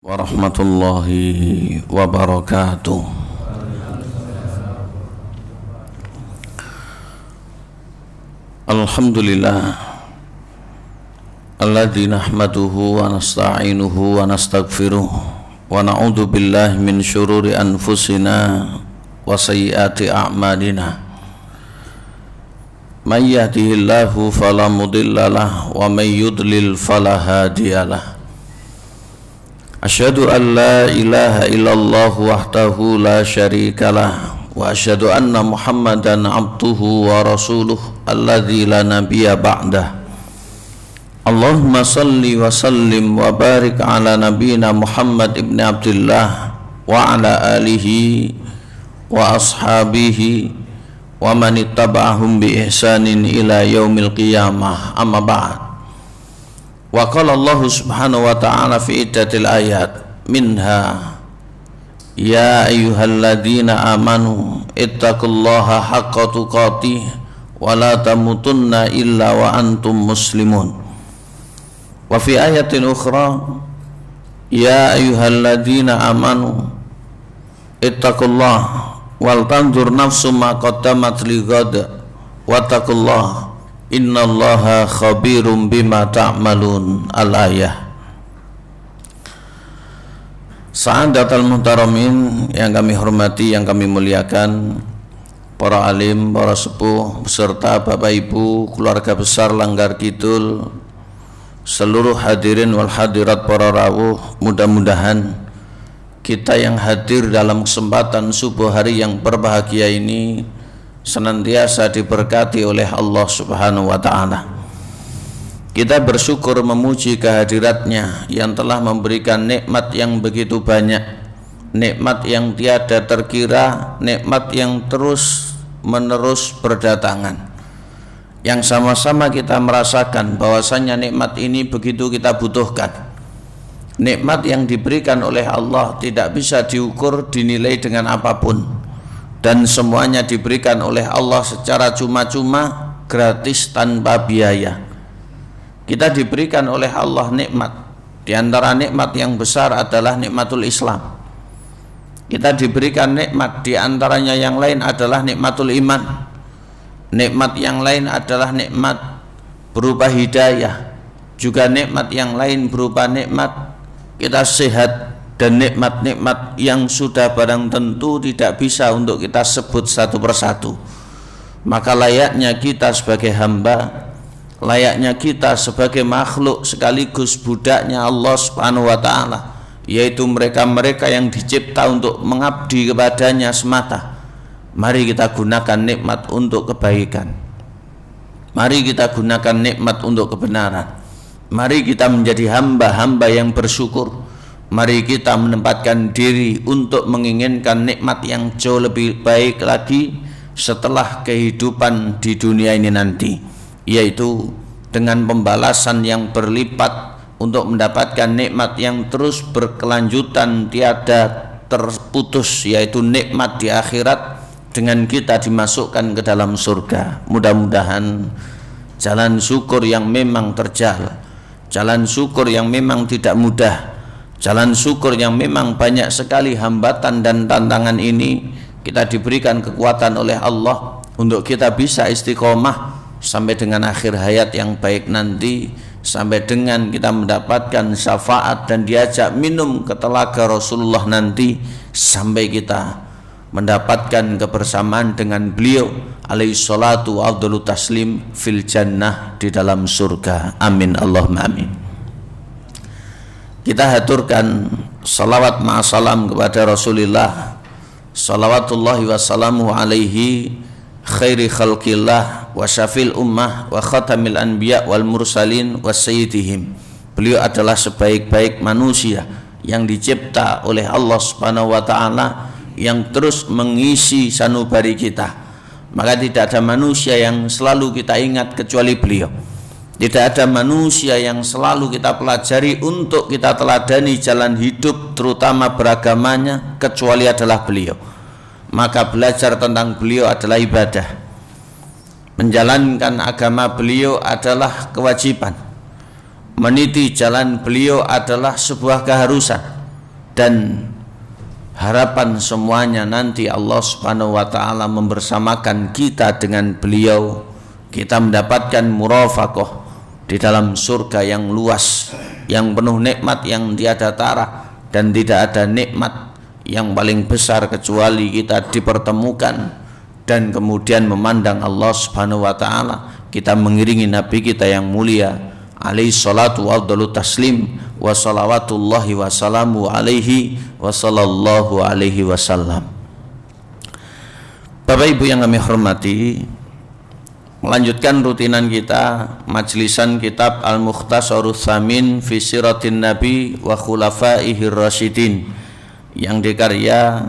warahmatullahi wabarakatuh. Alhamdulillah alladzi nahmaduhu wa nasta'inuhu wa nastaghfiruh wa na'udzu billahi min syururi anfusina wa sayyiati a'malina. May yahdihillahu fala mudhillalah wa may yudlil fala hadiyalah. Asyhadu an la ilaha illallah wahdahu la syarikalah wa asyhadu anna Muhammadan abduhu wa rasuluh alladzi la nabiyya ba'dah. Allahumma salli wa sallim wa barik ala nabiyyina Muhammad ibn Abdullah wa ala alihi wa ashabihi wa man ittaba'ahum bi ihsanin ila yaumil qiyamah. Amma ba'd. Wa qala Allah subhanahu wa ta'ala fi iddatil ayat minha ya ayyuhalladzina amanu ittaqullaha haqqa tuqatih wa la tamutunna illa wa antum muslimun. Wa fi ayatin ukhra ya ayyuhalladzina amanu ittaqullaha wal tanzur nafsum ma qaddamat lighad wattaqullaha innallaha khabirum bima ta'malun. Al-ayah. Sa'adatul muhtaramin yang kami hormati, yang kami muliakan, para alim, para sepuh, beserta Bapak Ibu, keluarga besar Langgar Kidul, seluruh hadirin wal hadirat para rawuh, mudah-mudahan kita yang hadir dalam kesempatan subuh hari yang berbahagia ini senantiasa diberkati oleh Allah subhanahu wa ta'ala. Kita bersyukur memuji kehadiratnya yang telah memberikan nikmat yang begitu banyak, nikmat yang tiada terkira, nikmat yang terus menerus berdatangan, yang sama-sama kita merasakan bahwasanya nikmat ini begitu kita butuhkan. Nikmat yang diberikan oleh Allah tidak bisa diukur, dinilai dengan apapun, dan semuanya diberikan oleh Allah secara cuma-cuma, gratis, tanpa biaya. Kita diberikan oleh Allah nikmat. Di antara nikmat yang besar adalah nikmatul Islam. Kita diberikan nikmat, di antaranya yang lain adalah nikmatul iman. Nikmat yang lain adalah nikmat berupa hidayah. Juga nikmat yang lain berupa nikmat kita sehat, dan nikmat-nikmat yang sudah barang tentu tidak bisa untuk kita sebut satu persatu. Maka layaknya kita sebagai hamba, layaknya kita sebagai makhluk sekaligus budaknya Allah subhanahu wa ta'ala, yaitu mereka-mereka yang dicipta untuk mengabdi kepadanya semata. Mari kita gunakan nikmat untuk kebaikan. Mari kita gunakan nikmat untuk kebenaran. Mari kita menjadi hamba-hamba yang bersyukur. Mari kita menempatkan diri untuk menginginkan nikmat yang jauh lebih baik lagi setelah kehidupan di dunia ini nanti, yaitu dengan pembalasan yang berlipat untuk mendapatkan nikmat yang terus berkelanjutan tiada terputus, yaitu nikmat di akhirat dengan kita dimasukkan ke dalam surga. Mudah-mudahan jalan syukur yang memang terjal, jalan syukur yang memang tidak mudah, jalan syukur yang memang banyak sekali hambatan dan tantangan ini, kita diberikan kekuatan oleh Allah untuk kita bisa istiqomah sampai dengan akhir hayat yang baik nanti, sampai dengan kita mendapatkan syafaat dan diajak minum ke telaga Rasulullah nanti, sampai kita mendapatkan kebersamaan dengan beliau alaihi salatu wa afdalu taslim fil jannah, di dalam surga. Amin Allahumma amin. Kita haturkan salawat ma'asalam kepada Rasulullah salawatullahi wassalamu alaihi khairi khalqillah wa syafil ummah wa khatamil anbiya wal mursalin wa sayyidihim. Beliau adalah sebaik-baik manusia yang dicipta oleh Allah subhanahu wa ta'ala, yang terus mengisi sanubari kita. Maka tidak ada manusia yang selalu kita ingat kecuali beliau. Tidak ada manusia yang selalu kita pelajari untuk kita teladani jalan hidup, terutama beragamanya, kecuali adalah beliau. Maka belajar tentang beliau adalah ibadah. Menjalankan agama beliau adalah kewajiban. Meniti jalan beliau adalah sebuah keharusan. dan harapan semuanya nanti Allah Subhanahu wa taala membersamakan kita dengan beliau, kita mendapatkan murafaqah di dalam surga yang luas, yang penuh nikmat yang tiada tara, dan tidak ada nikmat yang paling besar kecuali kita dipertemukan dan kemudian memandang Allah Subhanahu wa taala, kita mengiringi Nabi kita yang mulia alaihi salatu wa afdalu taslim wa salawatullahi wa salamu alaihi wa sallallahu alaihi wasallam. Bapak Ibu yang kami hormati, melanjutkan rutinan kita majlisan kitab Al-Mukhtasarus Tsamin fi Siratin Nabi wa Khulafaihir Rasyidin yang dikarya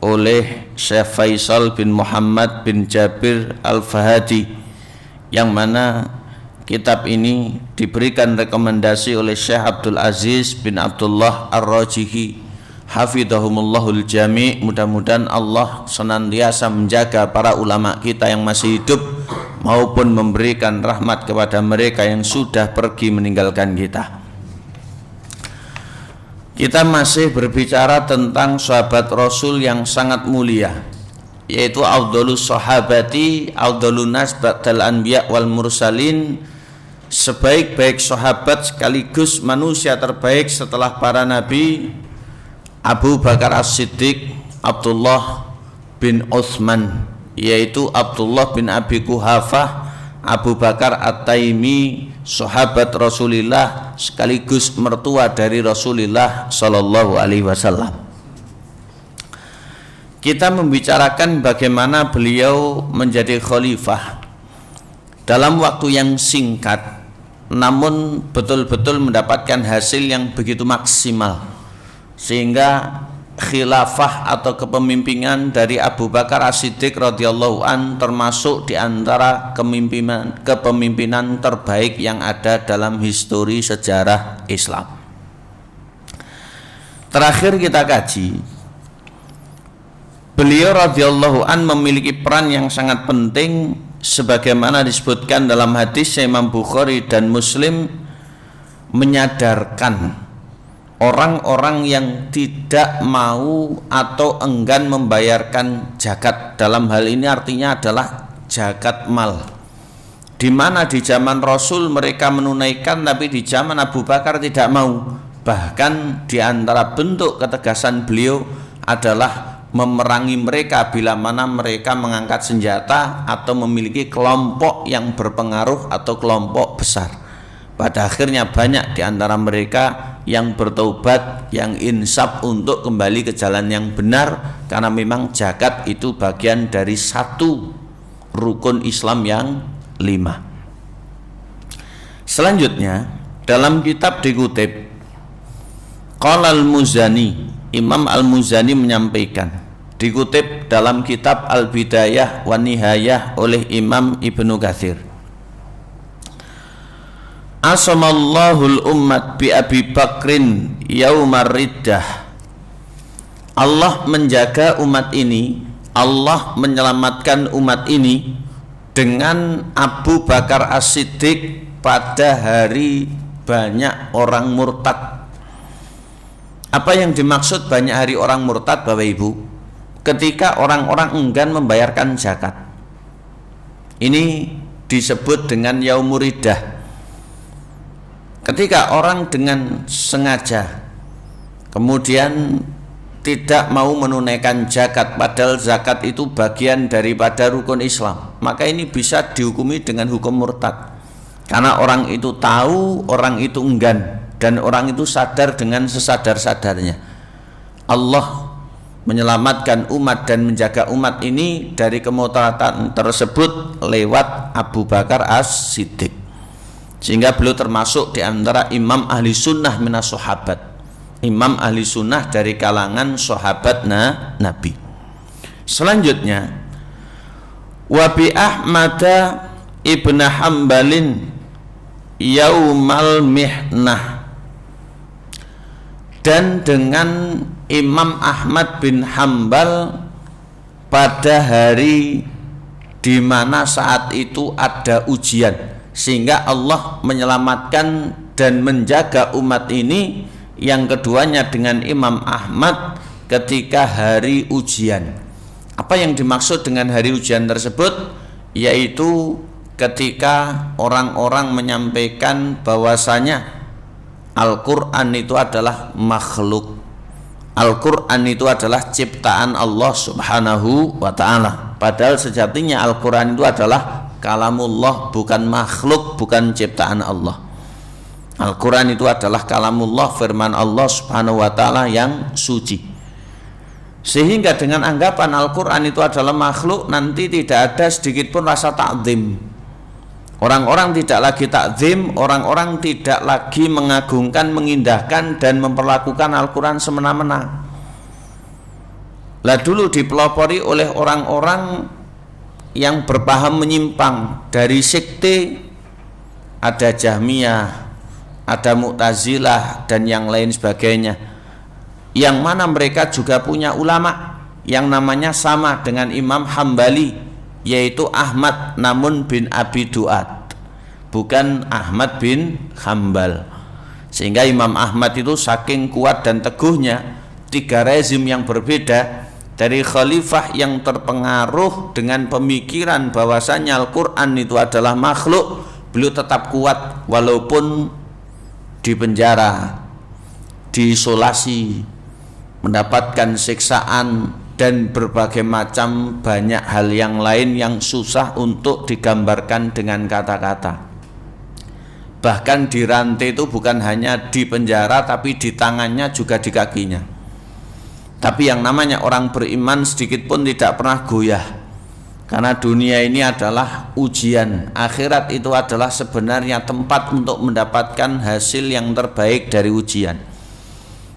oleh Syekh Faisal bin Muhammad bin Jabir Al-Fahadi, yang mana kitab ini diberikan rekomendasi oleh Syekh Abdul Aziz bin Abdullah Ar-Rajihi hafidhahumullahul jami'. Mudah-mudahan Allah senantiasa menjaga para ulama kita yang masih hidup maupun memberikan rahmat kepada mereka yang sudah pergi meninggalkan kita. Kita masih berbicara tentang sahabat Rasul yang sangat mulia, yaitu afdhalus sahabati afdhalun nas ba'dal anbiya wal mursalin, sebaik-baik sahabat sekaligus manusia terbaik setelah para nabi, Abu Bakar As-Siddiq, Abdullah bin Utsman, yaitu Abdullah bin Abi Quhafah, Abu Bakar At-Taimi, sahabat Rasulullah sekaligus mertua dari Rasulullah sallallahu alaihi wasallam. Kita membicarakan bagaimana beliau menjadi khalifah dalam waktu yang singkat, namun betul-betul mendapatkan hasil yang begitu maksimal, sehingga khilafah atau kepemimpinan dari Abu Bakar As-Siddiq radhiyallahu an termasuk di antara kepemimpinan terbaik yang ada dalam histori sejarah Islam. Terakhir kita kaji, beliau radhiyallahu an memiliki peran yang sangat penting sebagaimana disebutkan dalam hadis Imam Bukhari dan Muslim, menyadarkan orang-orang yang tidak mau atau enggan membayarkan zakat. Dalam hal ini artinya adalah zakat mal, di mana di zaman Rasul mereka menunaikan, tapi di zaman Abu Bakar tidak mau. Bahkan di antara bentuk ketegasan beliau adalah memerangi mereka bila mana mereka mengangkat senjata atau memiliki kelompok yang berpengaruh atau kelompok besar. Pada akhirnya banyak di antara mereka yang bertaubat, yang insaf untuk kembali ke jalan yang benar, karena memang zakat itu bagian dari satu rukun Islam yang 5. Selanjutnya dalam kitab dikutip, qala al-Muzani, Imam Al-Muzani menyampaikan, dikutip dalam kitab Al-Bidayah wa Nihayah oleh Imam Ibnu Katsir, asamallahul ummat bi Abi Bakrin yaumar riddah. Allah menjaga umat ini, Allah menyelamatkan umat ini dengan Abu Bakar As-Siddiq pada hari banyak orang murtad. Apa yang dimaksud banyak hari orang murtad, Bapak Ibu? Ketika orang-orang enggan membayarkan zakat, ini disebut dengan yaumur riddah. Ketika orang dengan sengaja kemudian tidak mau menunaikan zakat, padahal zakat itu bagian daripada rukun Islam, maka ini bisa dihukumi dengan hukum murtad. Karena orang itu tahu, orang itu enggan, dan orang itu sadar dengan sesadar-sadarnya. Allah menyelamatkan umat dan menjaga umat ini dari kemurtadan tersebut lewat Abu Bakar As-Siddiq, sehingga beliau termasuk di antara imam ahli sunnah minas sahabat, imam ahli sunnah dari kalangan sahabat Nabi. Selanjutnya, wa bi Ahmada ibn Hambalin yaumal mihnah, dan dengan Imam Ahmad bin Hambal pada hari di mana saat itu ada ujian, sehingga Allah menyelamatkan dan menjaga umat ini yang keduanya dengan Imam Ahmad ketika hari ujian. Apa yang dimaksud dengan hari ujian tersebut? Yaitu ketika orang-orang menyampaikan bahwasanya Al-Quran itu adalah makhluk, Al-Quran itu adalah ciptaan Allah subhanahu wa ta'ala. Padahal sejatinya Al-Quran itu adalah kalamullah, bukan makhluk, bukan ciptaan Allah. Al-Quran itu adalah kalamullah, firman Allah subhanahu wa ta'ala yang suci. Sehingga dengan anggapan Al-Quran itu adalah makhluk, nanti tidak ada sedikit pun rasa ta'zim. Orang-orang tidak lagi takzim, orang-orang tidak lagi mengagungkan, mengindahkan dan memperlakukan Al-Quran semena-mena. Lah dulu dipelopori oleh orang-orang yang berpaham menyimpang dari sekte, ada Jahmiyah, ada Mu'tazilah dan yang lain sebagainya, yang mana mereka juga punya ulama yang namanya sama dengan Imam Hambali, yaitu Ahmad namun bin Abi Duat, bukan Ahmad bin Hambal. Sehingga Imam Ahmad itu saking kuat dan teguhnya 3 rezim yang berbeda, dari khalifah yang terpengaruh dengan pemikiran bahwasanya Al-Quran itu adalah makhluk, beliau tetap kuat walaupun dipenjara, diisolasi, mendapatkan siksaan dan berbagai macam banyak hal yang lain yang susah untuk digambarkan dengan kata-kata. Bahkan dirantai itu bukan hanya di penjara, tapi di tangannya juga di kakinya. Tapi yang namanya orang beriman sedikit pun tidak pernah goyah, karena dunia ini adalah ujian. Akhirat itu adalah sebenarnya tempat untuk mendapatkan hasil yang terbaik dari ujian.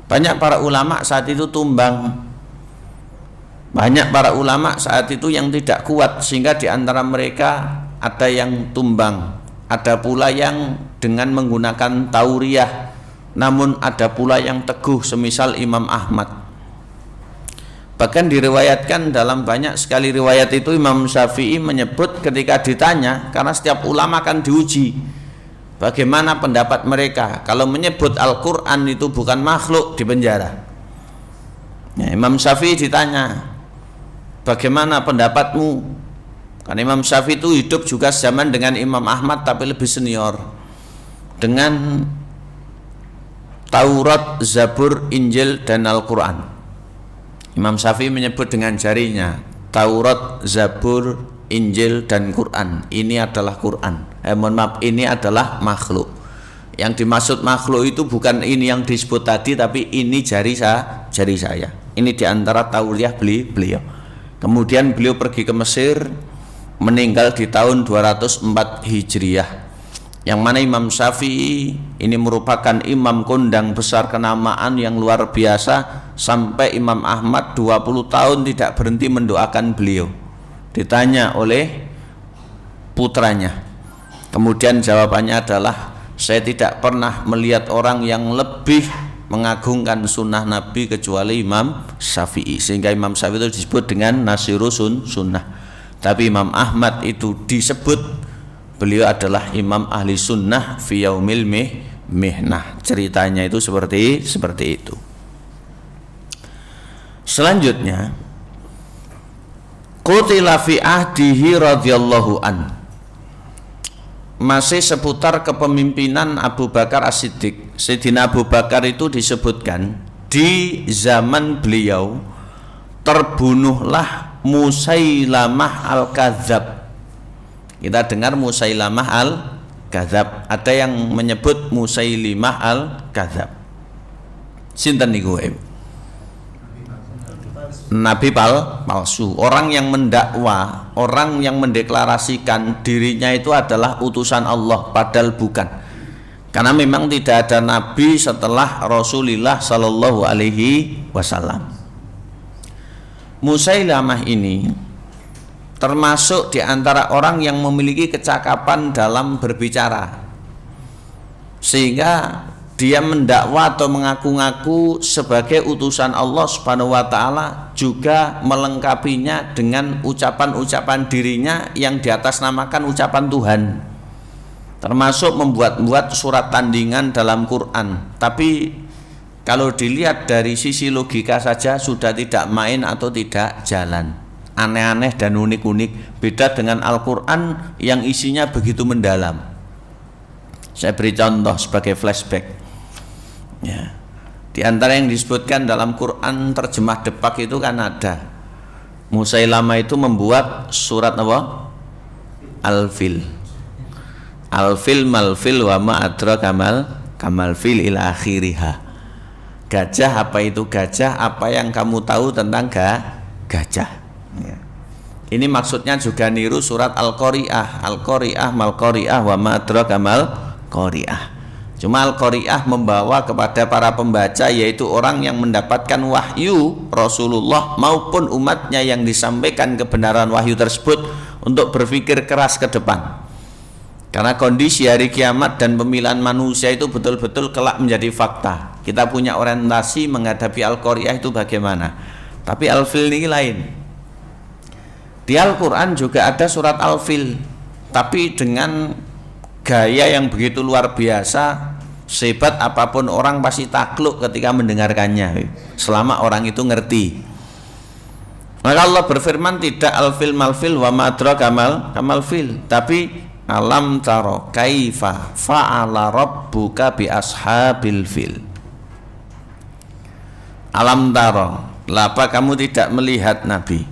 Banyak para ulama saat itu tumbang, banyak para ulama saat itu yang tidak kuat, sehingga di antara mereka ada yang tumbang, ada pula yang dengan menggunakan tauriah, namun ada pula yang teguh semisal Imam Ahmad. Bahkan diriwayatkan dalam banyak sekali riwayat itu Imam Syafi'i menyebut ketika ditanya, karena setiap ulama kan diuji bagaimana pendapat mereka, kalau menyebut Al-Quran itu bukan makhluk, dipenjara. Imam Syafi'i ditanya, bagaimana pendapatmu? Karena Imam Syafi'i itu hidup juga zaman dengan Imam Ahmad tapi lebih senior, dengan Taurat, Zabur, Injil dan Al-Quran. Imam Syafi'i menyebut dengan jarinya, Taurat, Zabur, Injil dan Quran, ini adalah Quran. Mohon maaf, ini adalah makhluk. Yang dimaksud makhluk itu bukan ini yang disebut tadi, tapi ini jari saya. Ini diantara tauriah beliau. Kemudian beliau pergi ke Mesir, meninggal di tahun 204 Hijriah, yang mana Imam Syafi'i ini merupakan imam kondang besar kenamaan yang luar biasa, sampai Imam Ahmad 20 tahun tidak berhenti mendoakan beliau. Ditanya oleh putranya, kemudian jawabannya adalah, saya tidak pernah melihat orang yang lebih mengagungkan sunnah Nabi kecuali Imam Syafi'i. Sehingga Imam Syafi'i itu disebut dengan Nasirus Sunnah. Tapi Imam Ahmad itu disebut beliau adalah imam ahli sunnah fi yaumil mihnah. Ceritanya itu seperti itu. Selanjutnya, qutila fi ahdihi radhiyallahu an. Masih seputar kepemimpinan Abu Bakar As-Siddiq. Sayyidina Abu Bakar itu disebutkan di zaman beliau terbunuhlah Musailamah Al-Kadzab. Kita dengar Musailamah Al-Kadzab, ada yang menyebut Musailimah Al-Kadzab. Sinten niku? Nabi palsu, orang yang mendakwa, orang yang mendeklarasikan dirinya itu adalah utusan Allah, padahal bukan. Karena memang tidak ada nabi setelah Rasulullah Sallallahu Alaihi Wasallam. Musailamah ini termasuk di antara orang yang memiliki kecakapan dalam berbicara, sehingga dia mendakwa atau mengaku-ngaku sebagai utusan Allah Subhanahu wa taala, juga melengkapinya dengan ucapan-ucapan dirinya yang diatasnamakan ucapan Tuhan, termasuk membuat-buat surat tandingan dalam Quran. Tapi kalau dilihat dari sisi logika saja sudah tidak main atau tidak jalan, aneh-aneh dan unik-unik. Beda dengan Al-Quran yang isinya begitu mendalam. Saya beri contoh sebagai flashback ya. Di antara yang disebutkan dalam Quran terjemah depak itu kan ada Musailamah itu membuat surat apa? Al-Fil. Al-Fil malfil wa ma adra kamal fil ila akhiriha. Gajah, apa itu gajah? Apa yang kamu tahu tentang gajah ya. Ini maksudnya juga niru surat Al-Qari'ah. Al-Qari'ah mal-Qari'ah wa ma adra kamal Qari'ah. Cuma Al-Qari'ah membawa kepada para pembaca, yaitu orang yang mendapatkan wahyu Rasulullah maupun umatnya yang disampaikan kebenaran wahyu tersebut, untuk berpikir keras ke depan. Karena kondisi hari kiamat dan pemilihan manusia itu betul-betul kelak menjadi fakta. Kita punya orientasi menghadapi Al-Qari'ah itu bagaimana. Tapi Al-Fil ini lain. Di Al-Quran juga ada surat Al-Fil, tapi dengan gaya yang begitu luar biasa, sehebat apapun orang pasti takluk ketika mendengarkannya, selama orang itu ngerti. Maka Allah berfirman tidak al-fil malfil wa madra kamal fil, tapi alam taro kaifa fa'ala rabbuka bi ashabil fil. Alam taro, lapa kamu tidak melihat Nabi,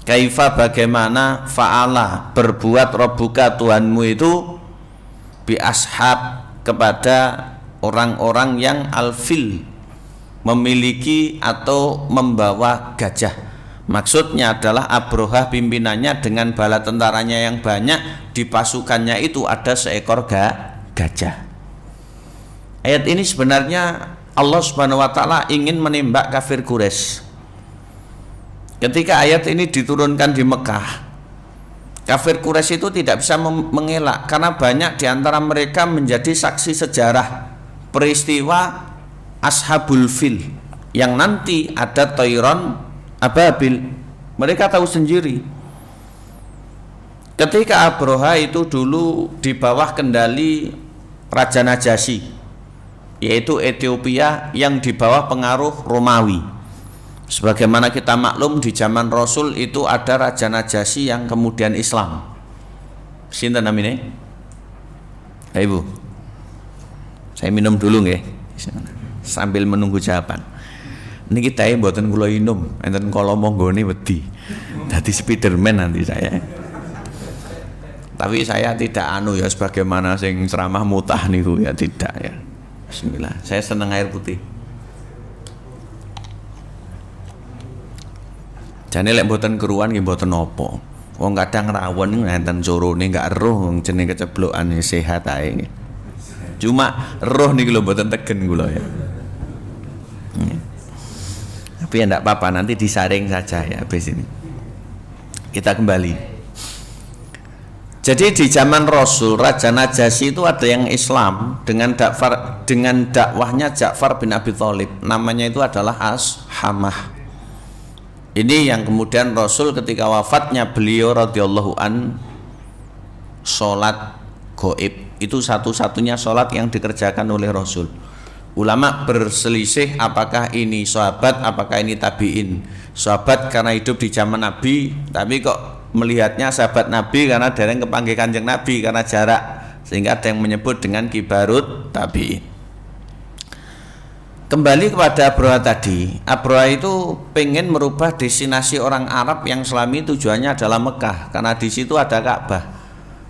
kaifa bagaimana fa'ala berbuat rabbuka Tuhanmu itu bi ashab kepada orang-orang yang al-fil, memiliki atau membawa gajah. Maksudnya adalah Abrohah pimpinannya dengan bala tentaranya yang banyak, di pasukannya itu ada seekor gajah. Ayat ini sebenarnya Allah Subhanahu wa taala ingin menembak kafir Quraisy. Ketika ayat ini diturunkan di Mekah, kafir Quraisy itu tidak bisa mengelak, karena banyak di antara mereka menjadi saksi sejarah peristiwa Ashabul Fil, yang nanti ada Tayron Ababil. Mereka tahu sendiri ketika Abroha itu dulu di bawah kendali Raja Najasyi, yaitu Ethiopia yang di bawah pengaruh Romawi. Sebagaimana kita maklum di zaman Rasul itu ada Raja Najasyi yang kemudian Islam. Sinten namanya? Ibu, saya minum dulu nggih sambil menunggu jawaban. Niki tae mboten kula minum, enten kala monggone wedi. Dadi Spiderman nanti saya. Tapi saya tidak ya sebagaimana sing ceramah mutah niku ya, tidak ya. Bismillah. Saya seneng air putih. Jane lek mboten keruan nggih mboten napa. Wong kadang rawon ngenten corone enggak eruh jeneng keceblokan sehat ae. Cuma roh niki lho mboten tegen kula ya. Tapi ya enggak apa-apa, nanti disaring saja ya habis ini. Kita kembali. Jadi di zaman Rasul, Raja Najasyi itu ada yang Islam dengan dakwahnya Ja'far bin Abi Thalib. Namanya itu adalah Ashamah. Ini yang kemudian Rasul ketika wafatnya beliau radhiyallahu an sholat gaib. Itu satu-satunya sholat yang dikerjakan oleh Rasul. Ulama berselisih apakah ini sahabat, apakah ini tabi'in. Sahabat karena hidup di zaman Nabi, tapi kok melihatnya sahabat Nabi karena dereng kepanggih Kanjeng Nabi karena jarak, sehingga ada yang menyebut dengan kibarut tabi'in. Kembali kepada Abroha tadi, Abroha itu pengen merubah destinasi orang Arab yang selama ini tujuannya adalah Mekah, karena di situ ada Ka'bah.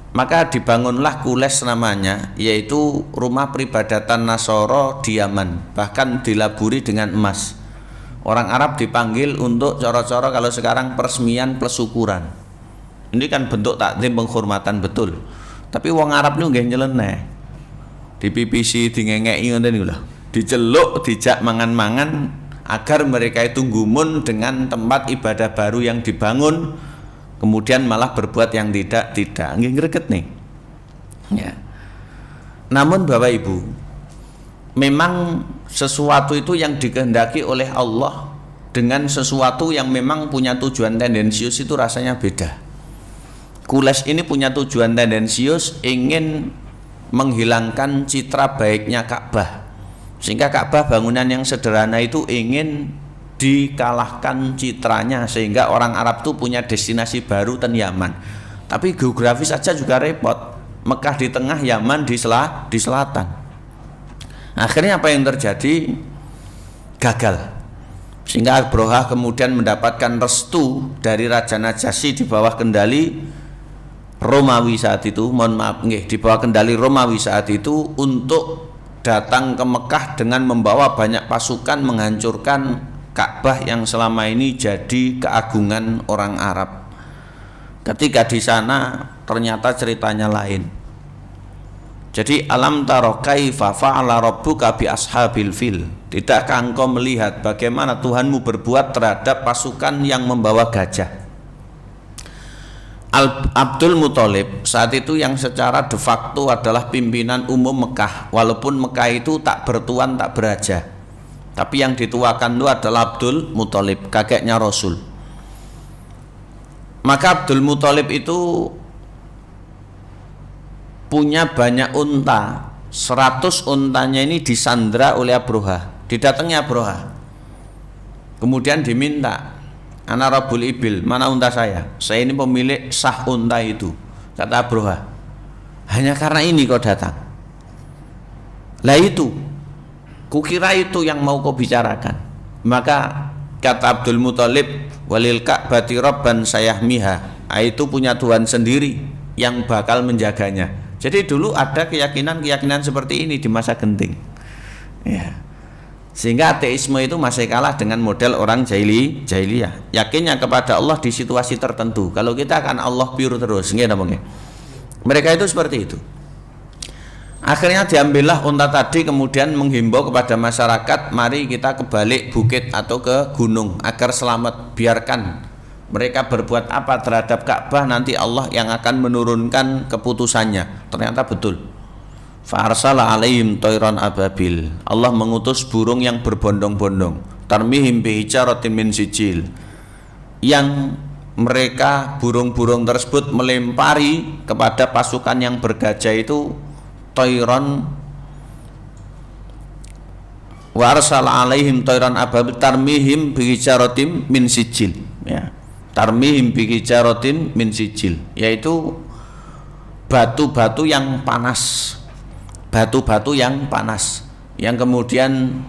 Maka dibangunlah Kules namanya, yaitu rumah peribadatan Nasoro di Yaman, bahkan dilaburi dengan emas. Orang Arab dipanggil untuk coro-coro kalau sekarang peresmian plus syukuran. Ini kan bentuk takdim penghormatan betul. Tapi wong Arab ini nggih nyeleneh. Di PPC dingengeki ngoten niku lho. Diceluk, dijak mangan-mangan agar mereka itu gumun dengan tempat ibadah baru yang dibangun, kemudian malah berbuat yang tidak nggih greget nih ya. Namun Bapak Ibu, memang sesuatu itu yang dikehendaki oleh Allah dengan sesuatu yang memang punya tujuan tendensius itu rasanya beda. Kules ini punya tujuan tendensius, ingin menghilangkan citra baiknya Ka'bah, Sehingga Ka'bah bangunan yang sederhana itu ingin dikalahkan citranya, sehingga orang Arab tuh punya destinasi baru ten Yaman. Tapi geografis saja juga repot. Mekah di tengah, Yaman di selatan. Akhirnya apa yang terjadi? Gagal. Sehingga Abroha kemudian mendapatkan restu dari Raja Najasyi di bawah kendali Romawi saat itu, di bawah kendali Romawi saat itu, untuk datang ke Mekah dengan membawa banyak pasukan menghancurkan Ka'bah yang selama ini jadi keagungan orang Arab. Ketika di sana ternyata ceritanya lain. Jadi alam taro kaifa fa'ala rabbuka bi ashabil fil. Tidakkah engkau melihat bagaimana Tuhanmu berbuat terhadap pasukan yang membawa gajah? Abdul Muthalib saat itu yang secara de facto adalah pimpinan umum Mekah, walaupun Mekah itu tak bertuan tak beraja. Tapi yang dituakan itu adalah Abdul Muthalib, kakeknya Rasul. Maka Abdul Muthalib itu punya banyak unta, 100 untanya ini disandra oleh Abroha. Didatangi Abroha, kemudian diminta, ana Rabbul Ibil, mana unta saya ini pemilik sah unta itu. Kata Abroha, hanya karena ini kau datang? Lah itu, kukira itu yang mau kau bicarakan. Maka kata Abdul Muthalib, walil Ka'bati rabban sayahmiha, itu punya Tuhan sendiri yang bakal menjaganya. Jadi dulu ada keyakinan-keyakinan seperti ini di masa genting, ya. Sehingga ateisme itu masih kalah dengan model orang jahiliyah. Yakinnya kepada Allah di situasi tertentu. Kalau kita akan Allah pure terus, mereka itu seperti itu. Akhirnya diambillah unta tadi, kemudian menghimbau kepada masyarakat, mari kita ke balik bukit atau ke gunung agar selamat. Biarkan mereka berbuat apa terhadap Ka'bah, nanti Allah yang akan menurunkan keputusannya. Ternyata betul. Fa'arsala alaihim toiron ababil. Allah mengutus burung yang berbondong-bondong. Tarmihim bihijaratin min sijil. Yang mereka burung-burung tersebut melempari kepada pasukan yang bergajah itu toiron. Wa arsala alaihim toiron ababil tarmihim bihijaratin min sijil, ya. Tarmihim bihijaratin min sijil, yaitu batu-batu yang panas. Batu-batu yang panas yang kemudian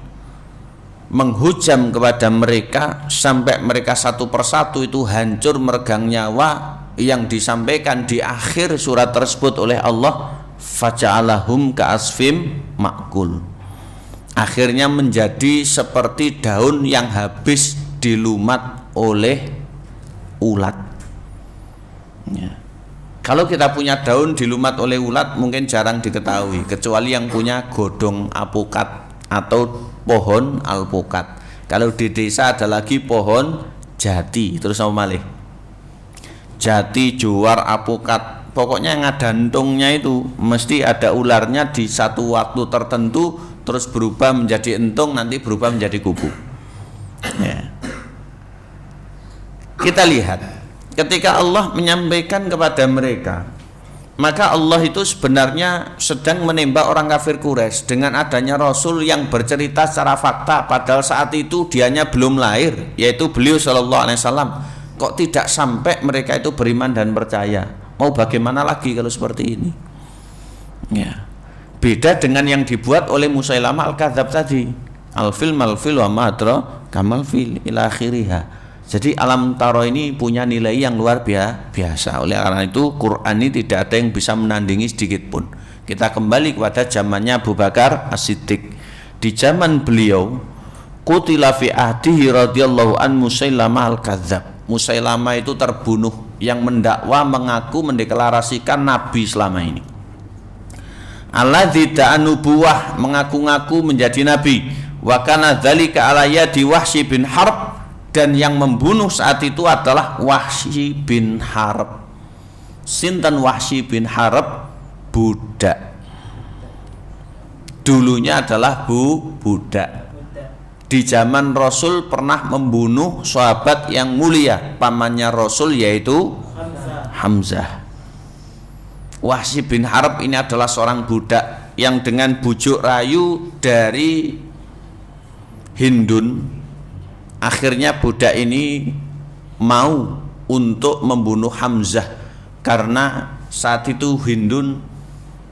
menghujam kepada mereka sampai mereka satu persatu itu hancur meregang nyawa, yang disampaikan di akhir surat tersebut oleh Allah, faja'alahum ka'asfim ma'kul. Akhirnya menjadi seperti daun yang habis dilumat oleh ulat, ya. Kalau kita punya daun dilumat oleh ulat mungkin jarang diketahui, kecuali yang punya godong apukat atau pohon alpukat. Kalau di desa ada lagi pohon jati, terus sama malih jati, juar, apukat, pokoknya yang ada entungnya itu mesti ada ularnya di satu waktu tertentu, terus berubah menjadi entung, nanti berubah menjadi kubu, ya. Kita lihat ketika Allah menyampaikan kepada mereka, maka Allah itu sebenarnya sedang menembak orang kafir Quraisy dengan adanya Rasul yang bercerita secara fakta, padahal saat itu dianya belum lahir, yaitu beliau Shallallahu Alaihi Wasallam. Kok tidak sampai mereka itu beriman dan percaya? Mau bagaimana lagi kalau seperti ini? Ya. Beda dengan yang dibuat oleh Musailamah al-Kadzab tadi, al-fil mal-fil wa madra kamal fil ila akhiriha. Jadi alam taro ini punya nilai yang luar biasa. Oleh karena itu Quran ini tidak ada yang bisa menandingi sedikit pun. Kita kembali kepada zamannya Abu Bakar As-Siddiq. Di zaman beliau, qutila fi ahdihi radhiyallahu an Musailamah al-Kadzab. Musailamah itu terbunuh, yang mendakwa mengaku mendeklarasikan nabi selama ini. Alladzi da'anubuwah, mengaku-ngaku menjadi nabi. Wa kana dzalika ala yadi Wahsy bin Harb, dan yang membunuh saat itu adalah Wahsy bin Harb. Sinten Wahsy bin Harb? Budak. Dulunya adalah budak. Di zaman Rasul pernah membunuh sahabat yang mulia, pamannya Rasul, yaitu Hamzah. Wahsy bin Harb ini adalah seorang budak yang dengan bujuk rayu dari Hindun, akhirnya budak ini mau untuk membunuh Hamzah karena saat itu Hindun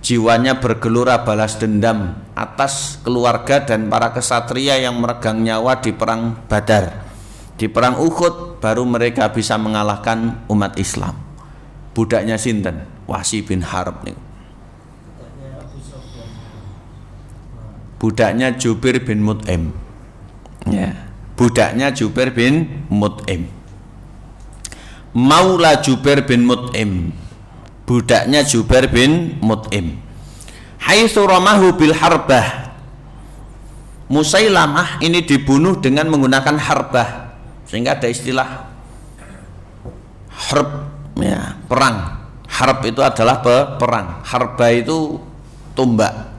jiwanya bergelora balas dendam atas keluarga dan para kesatria yang meregang nyawa di perang Badar. Di perang Uhud baru mereka bisa mengalahkan umat Islam. Budaknya sinten? Wahsy bin Harb nih. Budaknya Jubair bin Mut'im. Ya, budaknya Jubair bin Mut'im. Maula Jubair bin Mut'im. Budaknya Jubair bin Mut'im. Haitsu ramahu bil harbah. Musailamah ini dibunuh dengan menggunakan harbah, sehingga ada istilah harb, ya, perang. Harb itu adalah perang, harbah itu tombak.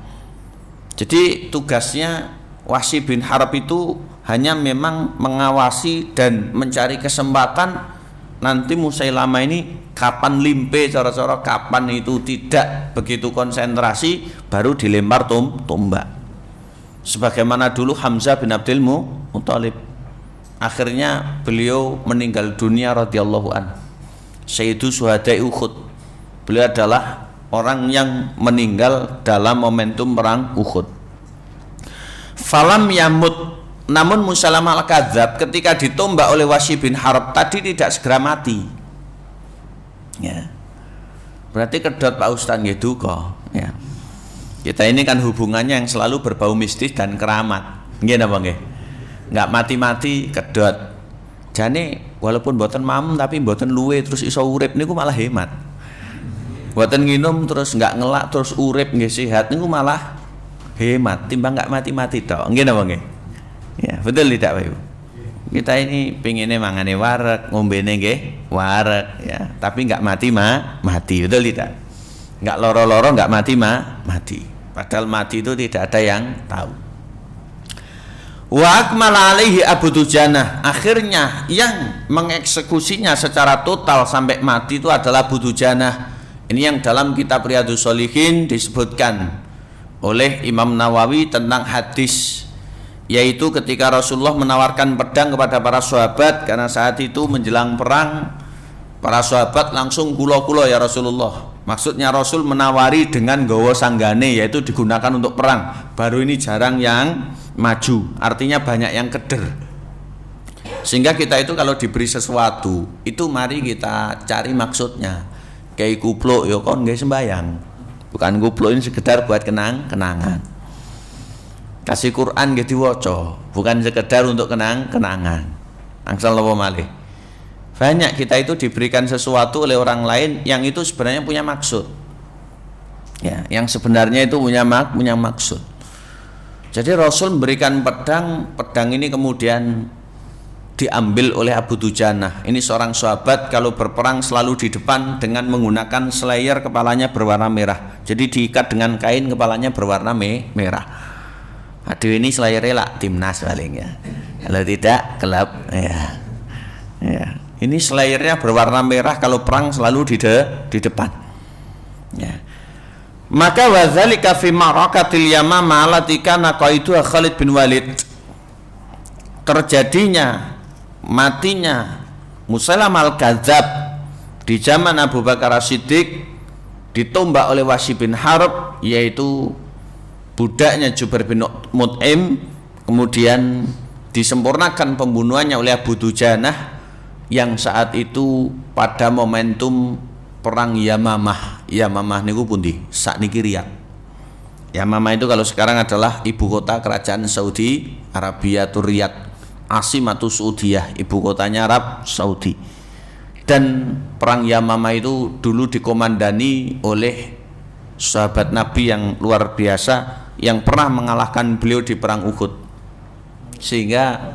Jadi tugasnya Wahsy bin Harb itu hanya memang mengawasi dan mencari kesempatan nanti Musailamah ini kapan limpe, cara-cara kapan itu tidak begitu konsentrasi baru dilempar tombak. Sebagaimana dulu Hamzah bin Abdul Muthalib, akhirnya beliau meninggal dunia radhiyallahu an. Sayyidu Syuhada'i Uhud. Beliau adalah orang yang meninggal dalam momentum perang Uhud. Falam yamut, namun Musailamah al-Kadzdzab ketika ditombak oleh Wahsy bin Harb tadi tidak segera mati. Ya. Berarti kedot Pak Ustaz nggih duka, ya. Kita ini kan hubungannya yang selalu berbau mistis dan keramat. Nggih napa nggih? Enggak mati-mati kedot. Jane walaupun mboten mamem tapi mboten luwe terus iso urip niku malah hemat. Mboten nginum terus enggak ngelak terus urip nggih sehat niku malah hemat timbang enggak mati-mati tok. Nggih napa nggih? Ya, betul tidak Pak Ibu? Kita ini pengennya mangane wareg, ngombene nggih wareg, ya, tapi enggak mati, betul tidak? Enggak loro-loro, enggak mati. Padahal mati itu tidak ada yang tahu. Wa akmala alaihi Abu Dujanah. Akhirnya yang mengeksekusinya secara total sampai mati itu adalah Abu Dujanah. Ini yang dalam kitab Riyadhus Shalihin disebutkan oleh Imam Nawawi tentang hadis, yaitu ketika Rasulullah menawarkan pedang kepada para sahabat karena saat itu menjelang perang, para sahabat langsung kulo-kulo ya Rasulullah. Maksudnya Rasul menawari dengan gawa sanggane, yaitu digunakan untuk perang. Baru ini jarang yang maju, artinya banyak yang keder. Sehingga kita itu kalau diberi sesuatu itu mari kita cari maksudnya. Kayak kupluk ya kon nggih sembayang. Bukan kupluk ini sekedar buat kenangan. Kasih Quran nggih diwaca, bukan sekedar untuk kenangan. Angsal napa malih. Banyak kita itu diberikan sesuatu oleh orang lain yang itu sebenarnya punya maksud. Ya, yang sebenarnya itu punya maksud. Jadi Rasul memberikan pedang ini kemudian diambil oleh Abu Dujanah. Ini seorang sahabat kalau berperang selalu di depan dengan menggunakan slayer kepalanya berwarna merah. Jadi diikat dengan kain kepalanya berwarna merah. Aduh ini slayer lah timnas paling ya. Kalau tidak kelab ya. Ya. Ini slayernya berwarna merah kalau perang selalu di depan. Ya. Maka wadzalika fi marakatil Yamamah allati kana qaiduha Khalid bin Walid. Terjadinya matinya Musailamah al-Kadzdzab di zaman Abu Bakar As-Siddiq ditombak oleh Wahsy bin Harb, yaitu budaknya Jubair bin Mut'im, kemudian disempurnakan pembunuhannya oleh Abu Dujanah yang saat itu pada momentum perang Yamamah. Yamamah niku pundi? Sakniki Riyadh. Yamamah itu kalau sekarang adalah ibu kota kerajaan Saudi Arabia, Riyadh. Asimatu Saudiyah, ibu kotanya Arab Saudi. Dan perang Yamamah itu dulu dikomandani oleh sahabat Nabi yang luar biasa yang pernah mengalahkan beliau di perang Uhud. Sehingga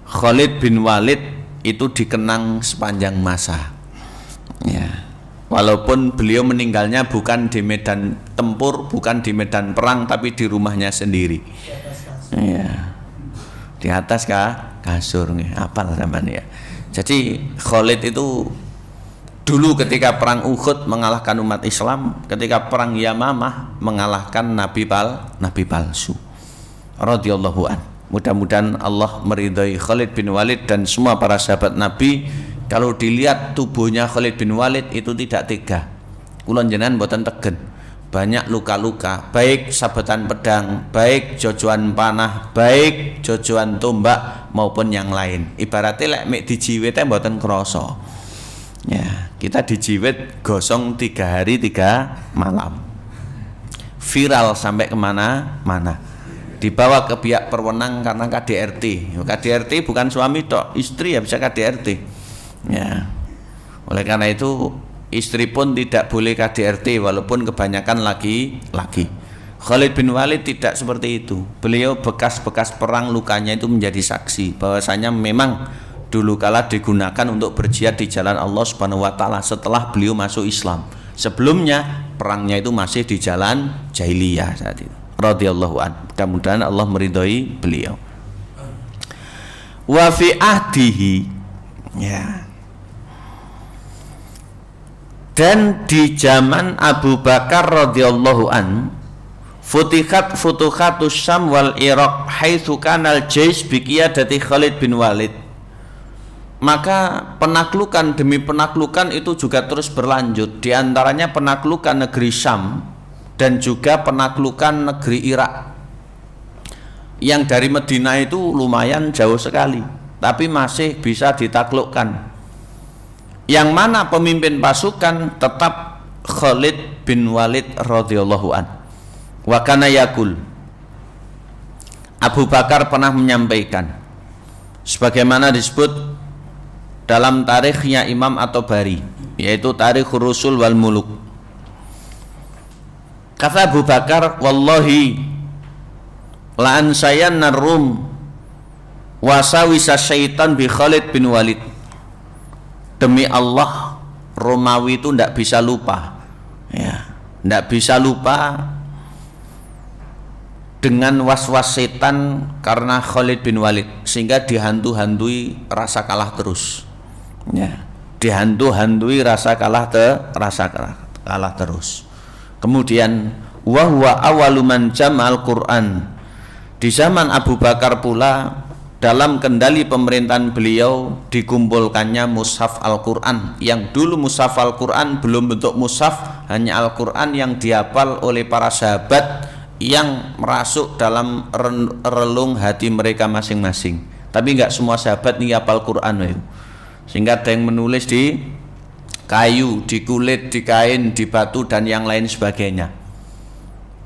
Khalid bin Walid itu dikenang sepanjang masa. Ya. Walaupun beliau meninggalnya bukan di medan tempur, bukan di medan perang, tapi di rumahnya sendiri. Ya. Di atas kasur nih, apal zaman ya. Jadi Khalid itu Dulu ketika perang Uhud mengalahkan umat Islam, ketika perang Yamamah mengalahkan nabi palsu. Radhiyallahu an. Mudah-mudahan Allah meridhai Khalid bin Walid dan semua para sahabat Nabi. Kalau dilihat tubuhnya Khalid bin Walid itu tidak tega. Kula jenengan mboten tegen. Banyak luka-luka, baik sabetan pedang, baik jojoan panah, baik jojoan tombak maupun yang lain. Ibaratnya lek mek dijiwit mboten krasa. Ya, kita dijiwit gosong 3 hari 3 malam. Viral sampai kemana-mana. Dibawa ke pihak berwenang karena KDRT. KDRT bukan suami tok, istri ya bisa KDRT. Ya. Oleh karena itu istri pun tidak boleh KDRT walaupun kebanyakan laki-laki. Khalid bin Walid tidak seperti itu. Beliau bekas-bekas perang lukanya itu menjadi saksi bahwasanya memang dulu kala digunakan untuk berjihad di jalan Allah Subhanahu wa taala setelah beliau masuk Islam. Sebelumnya perangnya itu masih di jalan jahiliyah saat itu. Radhiyallahu an. Mudah-mudahan Allah meridhai beliau. Wa fi ahdihi, ya. Dan di zaman Abu Bakar radhiyallahu an, futuhatus Syam wal Iraq haitsu kana al-jais bi qiyadati Khalid bin Walid. Maka penaklukan demi penaklukan itu juga terus berlanjut. Di antaranya penaklukan negeri Syam dan juga penaklukan negeri Irak. Yang dari Madinah itu lumayan jauh sekali, tapi masih bisa ditaklukkan. Yang mana pemimpin pasukan tetap Khalid bin Walid radhiyallahu an. Wa kana yaqul, Abu Bakar pernah menyampaikan sebagaimana disebut dalam tarikhnya Imam At-Tabari, yaitu Tarikh Rusul wal Muluk. Kata Abu Bakar, wallahi la ansayanna Rum wasawisa syaitan bi Khalid bin Walid. Demi Allah, Romawi itu tidak bisa lupa, ya, tidak bisa lupa dengan was-was setan karena Khalid bin Walid, sehingga dihantu-hantui rasa kalah terus, ya, dihantu-hantui rasa kalah terus. Kemudian wa huwa awwalu man jama'al Qur'an. Di zaman Abu Bakar pula dalam kendali pemerintahan beliau dikumpulkannya mushaf Al-Qur'an, yang dulu mushaf Al-Qur'an belum bentuk mushaf, hanya Al-Qur'an yang dihafal oleh para sahabat yang merasuk dalam relung hati mereka masing-masing. Tapi enggak semua sahabat nih hafal Qur'an itu. Sehingga ada yang menulis di kayu, di kulit, di kain, di batu dan yang lain sebagainya.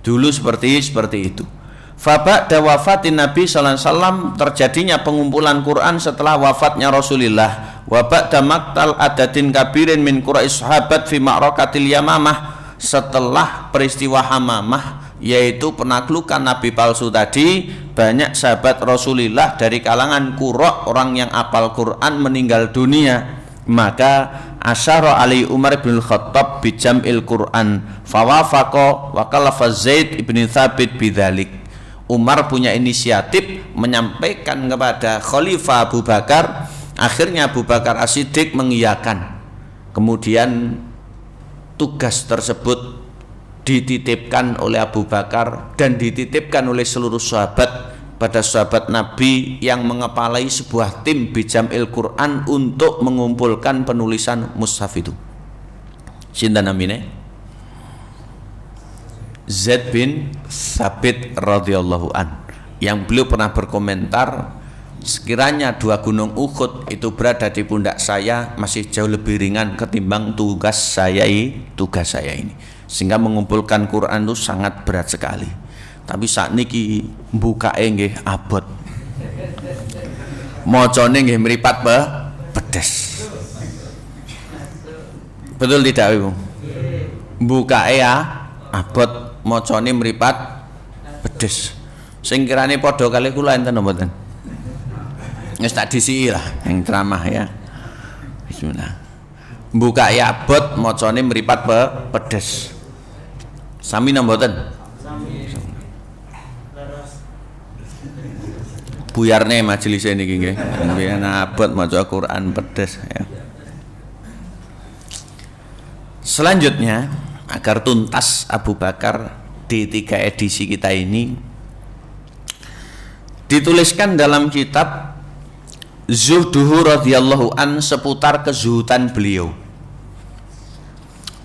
Dulu seperti itu. Faba'da wafatin Nabi sallallahu alaihi wasallam, terjadinya pengumpulan Quran setelah wafatnya Rasulullah. Wa ba'da maqtal adatin kabirin min Quraish sahabat fi ma'rakatil Yamamah, setelah peristiwa Hamamah, yaitu penaklukan Nabi palsu tadi, banyak sahabat Rasulullah dari kalangan Qura, orang yang apal Quran, meninggal dunia. Maka asyara Ali Umar bin Khattab bijam'il Quran fawafaqa wa kalafa Zaid ibn Thabit bidzalik. Umar punya inisiatif menyampaikan kepada Khalifah Abu Bakar. Akhirnya Abu Bakar As-Siddiq mengiyakan. Kemudian tugas tersebut dititipkan oleh Abu Bakar dan dititipkan oleh seluruh sahabat pada sahabat Nabi yang mengepalai sebuah tim bijam'il Quran untuk mengumpulkan penulisan mushaf itu. Sinten namine? Zaid bin Thabit radhiyallahu an, yang beliau pernah berkomentar, sekiranya 2 gunung Uhud itu berada di pundak saya masih jauh lebih ringan ketimbang tugas saya ini, sehingga mengumpulkan Quran itu sangat berat sekali. Tapi saat niki mbukake nggih abot, macane nggih mripat pedes. Betul tidak Ibu? Mbukake abot, macane mripat pedes. Sing kirane padha kali kula enten mboten? Wis tak disiki lah yang ceramah ya. Bismillah. Mbukake abot, macane mripat pedes. Sami napa mboten? Buyarne majelis niki nggih. Mbiyen abot maca Quran pedes ya. Selanjutnya, agar tuntas Abu Bakar di 3 edisi kita ini, dituliskan dalam kitab Zuhduhu radhiyallahu an, seputar kezuhudan beliau.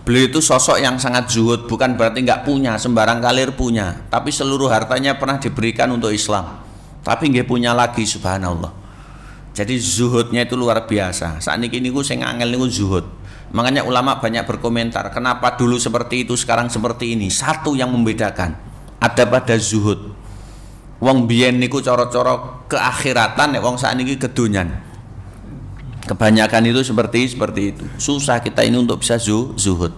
Beliau itu sosok yang sangat zuhud, bukan berarti nggak punya, sembarang kalir punya, tapi seluruh hartanya pernah diberikan untuk Islam. Tapi nggak punya lagi, subhanallah. Jadi zuhudnya itu luar biasa. Saat ini niku sing angel niku zuhud. Makanya ulama banyak berkomentar, kenapa dulu seperti itu, sekarang seperti ini. Satu yang membedakan ada pada zuhud. Wong biyen niku coro-coro keakhiratan, wong saat ini kedunyan. Kebanyakan itu seperti itu. Susah kita ini untuk bisa zuhud.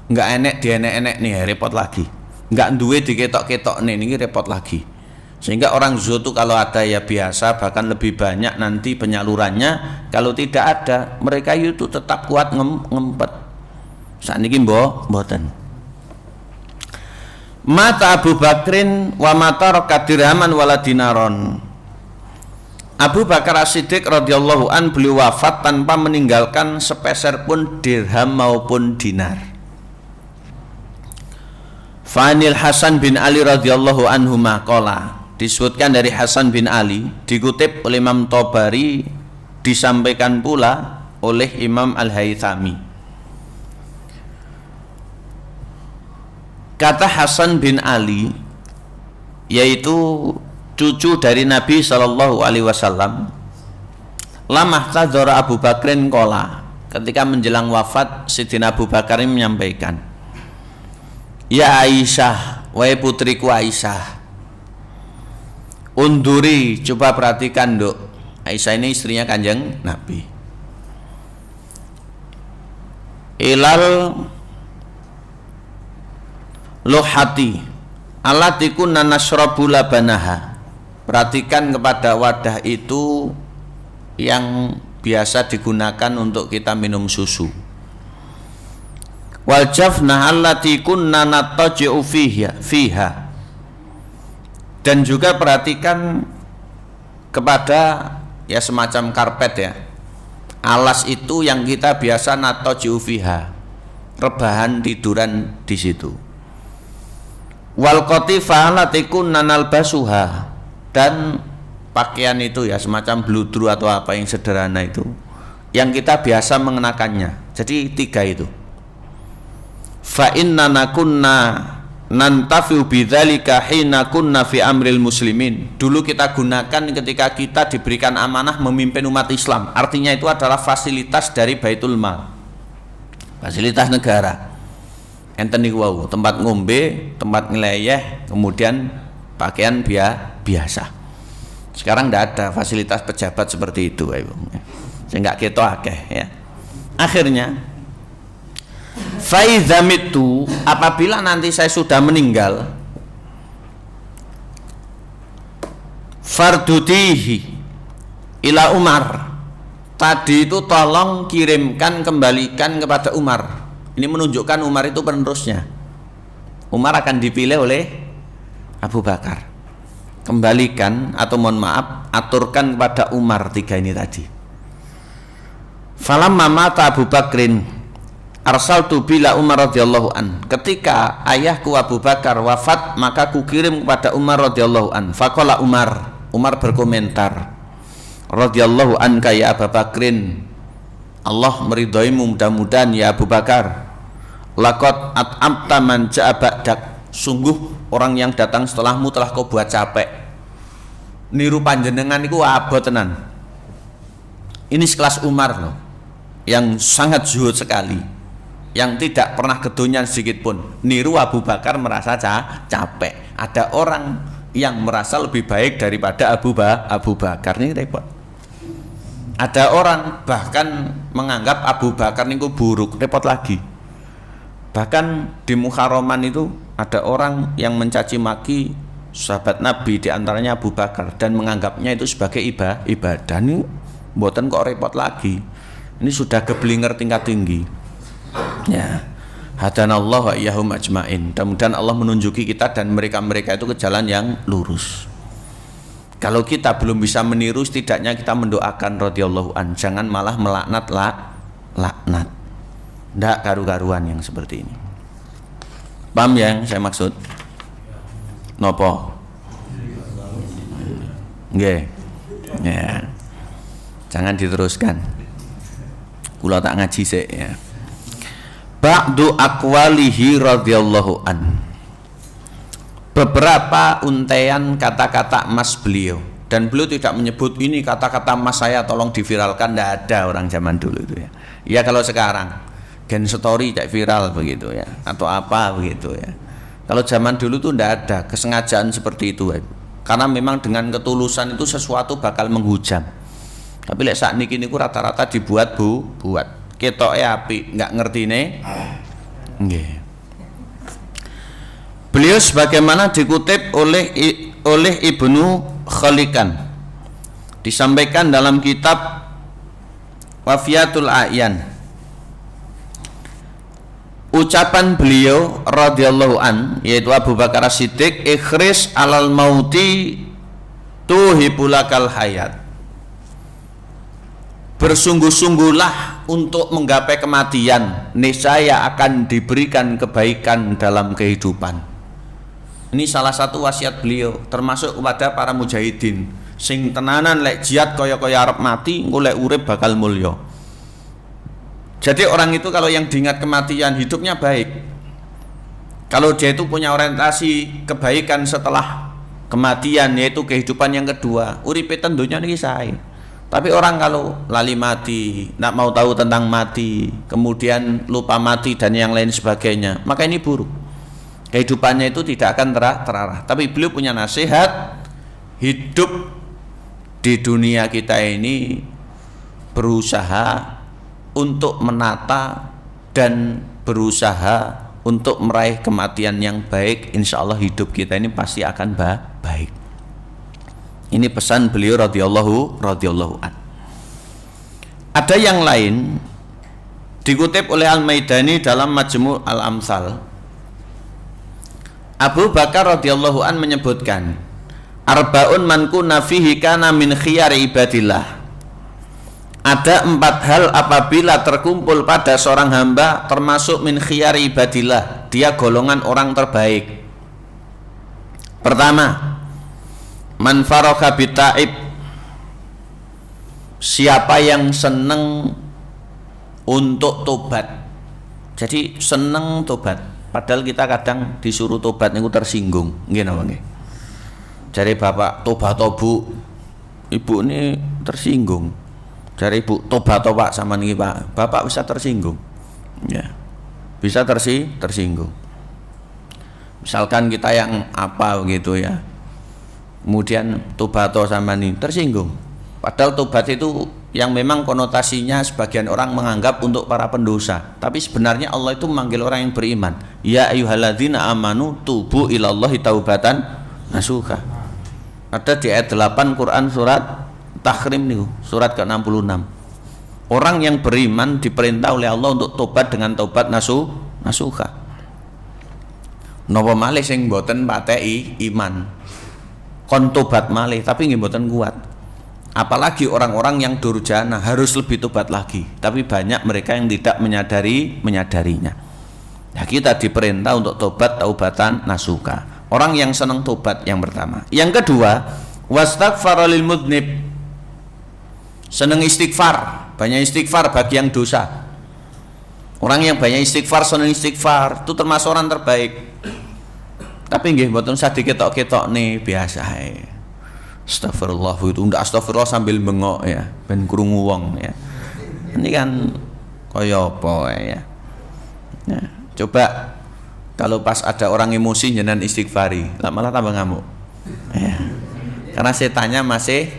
Enggak enek dienek-enek nih, repot lagi. Enggak duwe diketok-ketok nih, ini repot lagi. Sehingga orang zuhud itu kalau ada ya biasa, bahkan lebih banyak nanti penyalurannya. Kalau tidak ada, mereka itu tetap kuat ngempet. Saat ini mboten. Mata Abu Bakrin wa mata rokat dirhaman wala dinaron. Abu Bakar As-Siddiq radhiyallahu an, beliau wafat tanpa meninggalkan sepeser pun dirham maupun dinar. Fanil Hasan bin Ali radhiyallahu anhu maqala, disebutkan dari Hasan bin Ali, dikutip oleh Imam Tobari, disampaikan pula oleh Imam Al-Haythami. Kata Hasan bin Ali, yaitu cucu dari Nabi Shallallahu Alaihi Wasallam, lamah tadzara Abu Bakrin kola, ketika menjelang wafat Sidina Abu Bakar ini menyampaikan, ya Aisyah, wahai putriku Aisyah, unduri, coba perhatikan dok. Aisyah ini istrinya Kanjeng Nabi. Ilal luhati alatiku nanasrobu labanaha, perhatikan kepada wadah itu yang biasa digunakan untuk kita minum susu. Wal jafnah allati kunna nataji'u fiha, dan juga perhatikan kepada ya semacam karpet ya, alas itu yang kita biasa nataji'u fiha, rebahan tiduran di situ. Wal qatifah allati kunna nalbasuha, dan pakaian itu ya semacam bludru atau apa yang sederhana itu yang kita biasa mengenakannya. Jadi 3 itu. Fa innana kunna nantafi'u bidzalika hina kunna fi amril muslimin. Dulu kita gunakan ketika kita diberikan amanah memimpin umat Islam. Artinya itu adalah fasilitas dari Baitul Mal, fasilitas negara. Enten niku wau, tempat ngombe, tempat ngeleyeh, kemudian pakaian biasa. Sekarang tidak ada fasilitas pejabat seperti itu, Ibu. Saya nggak keto akeh ya. Akhirnya, faizamitu, apabila nanti saya sudah meninggal, fardutihi ila Umar. Tadi itu tolong kirimkan, kembalikan kepada Umar. Ini menunjukkan Umar itu penerusnya. Umar akan dipilih oleh Abu Bakar. Kembalikan atau mohon maaf, aturkan kepada Umar 3 ini tadi. Falamma mata Abu Bakrin arsaltu bila Umar radhiyallahu an. Ketika ayahku Abu Bakar wafat, maka ku kirim kepada Umar radhiyallahu an. Faqala Umar berkomentar, radhiyallahu anka ya Abu Bakrin, Allah meridhoimu mudah-mudahan ya Abu Bakar. Laqad at'amta man ja'a ba'dak, sungguh orang yang datang setelahmu telah kau buat capek. Niru panjenengan itu abot tenan. Ini sekelas Umar loh, yang sangat zuhud sekali, yang tidak pernah kedonyan sedikit pun. Niru Abu Bakar merasa capek. Ada orang yang merasa lebih baik daripada Abu Bakar, ini repot. Ada orang bahkan menganggap Abu Bakar itu buruk, repot lagi. Bahkan di Muharraman itu ada orang yang mencaci maki sahabat Nabi, diantaranya Abu Bakar, dan menganggapnya itu sebagai ibadah. Ini mboten kok repot lagi. Ini sudah keblinger tingkat tinggi. Ya, hadanallahu wa iyyahum ajmain. Mudah-mudahan Allah menunjuki kita dan mereka-mereka itu ke jalan yang lurus. Kalau kita belum bisa meniru, setidaknya kita mendoakan radhiyallahu an, jangan malah melaknat laknat. Ndak karu-karuan yang seperti ini. Paham ya yang saya maksud? Nopo? Nggih. Ya. Jangan diteruskan. Kula tak ngaji sik ya. Ba'du aqwalihi radhiyallahu an. Beberapa untaian kata-kata emas beliau, dan beliau tidak menyebut ini kata-kata emas saya tolong diviralkan, tidak ada orang zaman dulu itu ya. Ya kalau sekarang gen story kayak viral begitu ya, atau apa begitu ya. Kalau zaman dulu tuh tidak ada kesengajaan seperti itu ya. Karena memang dengan ketulusan itu sesuatu bakal menghujam. Tapi lek saat niki niku rata-rata dibuat buat ketoke apik, nggak ngertine nggih. Beliau sebagaimana dikutip oleh Ibnu Khalikan, disampaikan dalam kitab Wafiyatul A'yan, ucapan beliau radhiyallahu an, yaitu Abu Bakar As-Siddiq, ikhris alal mauti tuhibulakal hayat. Bersungguh-sungguhlah untuk menggapai kematian, niscaya akan diberikan kebaikan dalam kehidupan. Ini salah satu wasiat beliau, termasuk kepada para mujahidin sing tenanan lek jihad kaya-kaya arep mati, engko lek urip bakal mulya. Jadi orang itu kalau yang diingat kematian, hidupnya baik. Kalau dia itu punya orientasi kebaikan setelah kematian, yaitu kehidupan yang kedua, uripe tentunya niki sae. Tapi orang kalau lali mati, tidak mau tahu tentang mati, kemudian lupa mati dan yang lain sebagainya, maka ini buruk. Kehidupannya itu tidak akan terarah. Tapi beliau punya nasihat, hidup di dunia kita ini berusaha untuk menata dan berusaha untuk meraih kematian yang baik. Insya Allah hidup kita ini pasti akan baik. Ini pesan beliau radhiyallahu an. Ada yang lain dikutip oleh Al-Maidani dalam Majmu' Al-Amsal. Abu Bakar radhiyallahu an menyebutkan, arba'un man kunna fihi kana min khiyari ibadillah. Ada 4 hal apabila terkumpul pada seorang hamba termasuk min khiyari ibadillah, dia golongan orang terbaik. Pertama, man faragha bita'ib, siapa yang seneng untuk tobat. Jadi seneng tobat. Padahal kita kadang disuruh tobat niku tersinggung, nggih napa nggih. Jare bapak tobat Bu, ibu ini tersinggung. Jare ibu tobat Pak sama niki Pak, bapak bisa tersinggung. Ya. Bisa tersinggung. Misalkan kita yang apa begitu ya. Kemudian tobat sama ini tersinggung. Padahal tobat itu yang memang konotasinya sebagian orang menganggap untuk para pendosa, tapi sebenarnya Allah itu memanggil orang yang beriman. Ya ayyuhalladzina amanu tubu ilallahi taubatan nasuha. Ada di ayat 8 Quran surat Tahrim nih, surat ke-66. Orang yang beriman diperintah oleh Allah untuk tobat dengan tobat nasuha. Napa malih sing mboten pateki iman kon tobat malih tapi nggih mboten kuat. Apalagi orang-orang yang durjana harus lebih tobat lagi, tapi banyak mereka yang tidak menyadarinya. Ya, kita diperintah untuk tobat taubatan nasuka. Orang yang senang tobat yang pertama. Yang kedua, wastaghfara lil mudnib, senang istighfar, banyak istighfar bagi yang dosa. Orang yang banyak istighfar, senang istighfar, itu termasuk orang terbaik. Tapi nggih mboten usah diketok-ketok nih, biasa ae. Astagfirullah itu ndak astagfirullah sambil bengok ya, ben krungu wong ya. Ini kan kaya apa ya. Nah, coba kalau pas ada orang emosi jenengan istighfari, lah malah tambah ngamuk. Ya. Karena setannya masih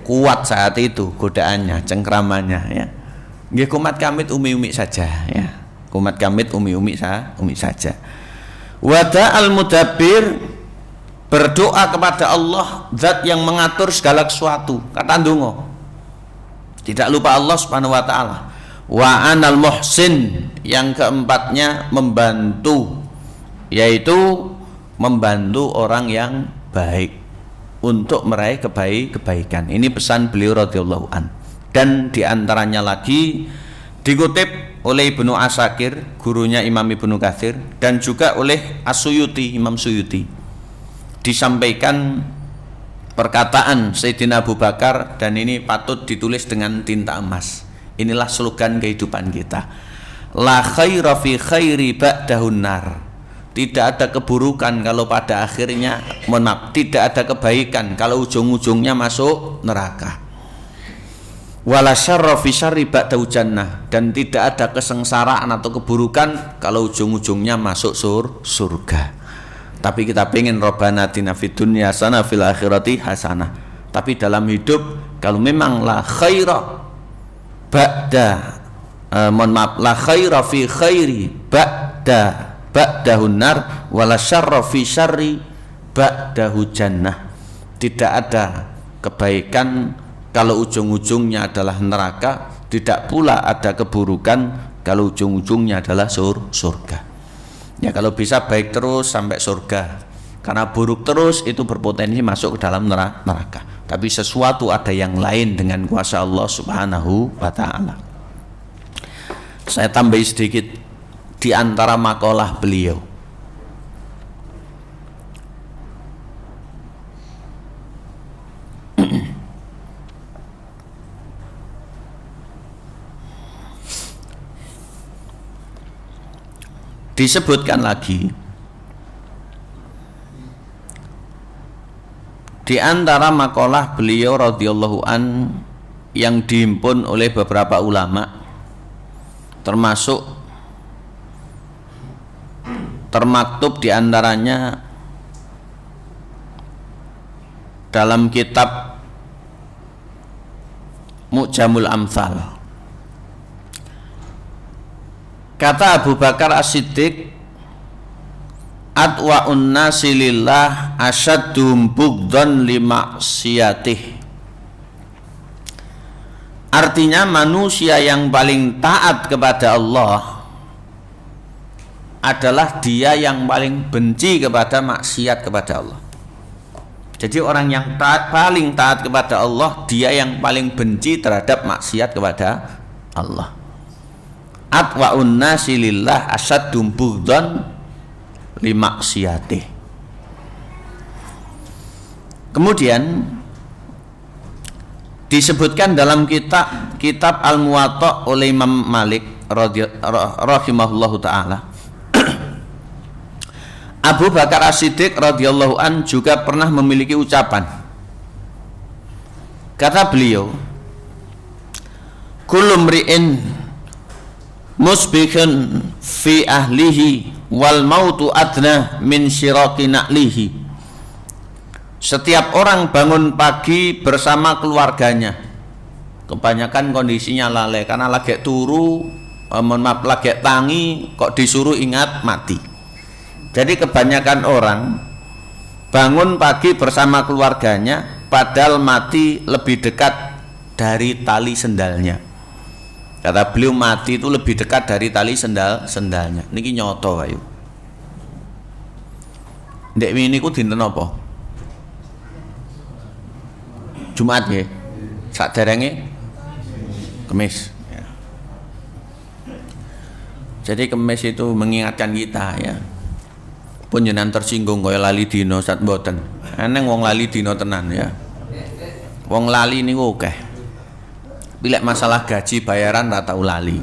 kuat saat itu godaannya, cengkramannya ya. Nggih kumat kamit umi-umi saja ya. Kumat kamit umi-umi saja. Wada al-mudabbir, berdoa kepada Allah, zat yang mengatur segala sesuatu. Kata ndonga. Tidak lupa Allah Subhanahu wa taala. Wa anal muhsin, yang keempatnya membantu, yaitu membantu orang yang baik untuk meraih kebaikan. Ini pesan beliau radhiyallahu an. Dan diantaranya lagi Dikutip oleh Ibnu Asakir, gurunya Imam Ibnu Katsir, dan juga oleh As-Suyuti, Imam Suyuti, disampaikan perkataan Sayyidina Abu Bakar, dan ini patut ditulis dengan tinta emas. Inilah slogan kehidupan kita. La khaira fi khairi ba'dahun nar. Tidak ada keburukan kalau pada akhirnya, tidak ada kebaikan kalau ujung-ujungnya masuk neraka. Wala syarra fi syarri ba'dahu jannah, dan tidak ada kesengsaraan atau keburukan kalau ujung-ujungnya masuk surga. Tapi kita pengen Rabbana atina fid dunya hasanah fil akhirati hasanah. Tapi dalam hidup kalau memang la khaira la khaira fi khairi ba'dahun nar wala syarra fi syarri ba'dahu jannah. Tidak ada kebaikan kalau ujung-ujungnya adalah neraka, tidak pula ada keburukan kalau ujung-ujungnya adalah surga. Ya, kalau bisa baik terus sampai surga, karena buruk terus itu berpotensi masuk ke dalam neraka. Tapi sesuatu ada yang lain dengan kuasa Allah Subhanahu wa ta'ala. Saya tambah sedikit di antara makalah beliau. Disebutkan lagi di antara makalah beliau radhiyallahu an yang dihimpun oleh beberapa ulama, termaktub di antaranya dalam kitab Mu'jamul Amthal. Kata Abu Bakar As-Siddiq, atwa'un nasi lillah asyaddum bughdhan limaksiyatih. Artinya manusia yang paling taat kepada Allah adalah dia yang paling benci kepada maksiat kepada Allah. Jadi orang yang paling taat kepada Allah, dia yang paling benci terhadap maksiat kepada Allah. Atwa'un nasi lillah asaddum bughdhan limaksiyatih. Kemudian disebutkan dalam kitab Al-Muwatta oleh Imam Malik rahimahullahu taala, Abu Bakar As-Siddiq radhiyallahu an juga pernah memiliki ucapan. Kata beliau, kullu mri'in musbihun fi ahlihi wal mautu adna min syiraki na'lihi. Setiap orang bangun pagi bersama keluarganya, kebanyakan kondisinya lalai karena lagi turu, lagi tangi, kok disuruh ingat mati. Jadi kebanyakan orang bangun pagi bersama keluarganya, padahal mati lebih dekat dari tali sendalnya. Kata beliau, mati itu lebih dekat dari tali sendalnya. Niki nyoto kayu. Ndek miniku dinten apa? Jumat nggih. Saderenge Kamis. Ya. Jadi Kamis itu mengingatkan kita ya. Pun jenengan tersinggung kaya lali dino sat mboten. Eneng wong lali dino tenan ya. Wong lali niku akeh. Pilek masalah gaji bayaran rata ulali.